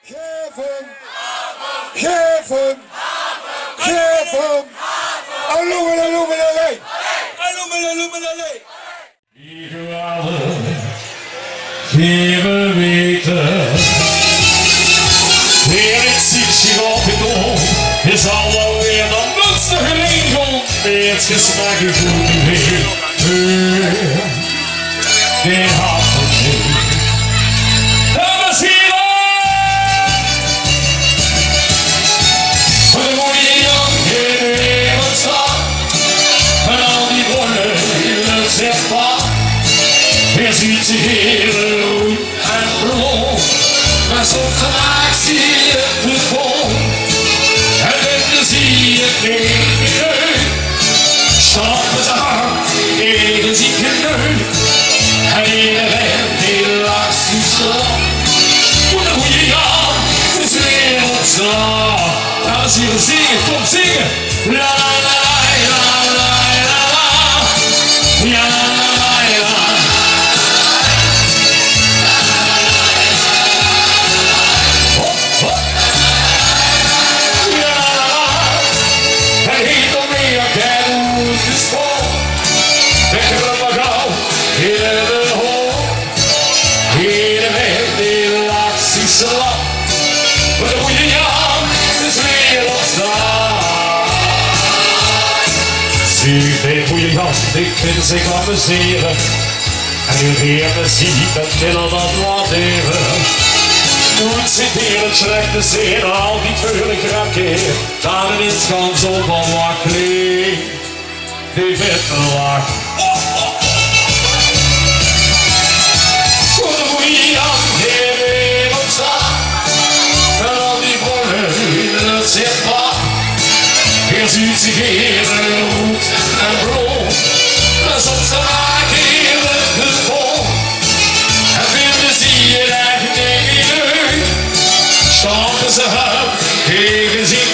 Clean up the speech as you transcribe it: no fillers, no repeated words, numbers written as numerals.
Geef hem! Geef hem! Geef hem! Alloemelalloemelallee! Alloemelalloemelallee! Ieder alle, geef me weten. Weer ik zie zich op in de is al wel weer dan Munstergeleen komt. Het gesprek is goed weer. Die hapje niet. Dames en heren! Voor de mooie Jonk in de wereld staat. Met al die woorden in het zichtbaar. Weer ziet zich heel rood en blond. Maar soms gemaakt zie je het vol. En dan zie je het niet uit. Stappen ze hard tegen zieke neus. En iedereen die lacht die slaap. Voor de goede Jan is weer op slaap. Dames en heren, zingen, kom zingen. La la la la la la la. Ja la la la la. De goede Jan, ik vind zich amuseren. En u weer me ziet, dan willen dat waarderen. Moet citeren, slechte zin, al die veuren kraken. Dan in het schans op al wat klinkt. Die witte lach. Voor de goede Jan, die weer ontstaan. En al die bollen in het zichtbaar. Hier ziet zich even rood en blond. Maar soms raak je het vol. En vinden zie je eigenlijk niet uit. Stampen ze uit tegen zich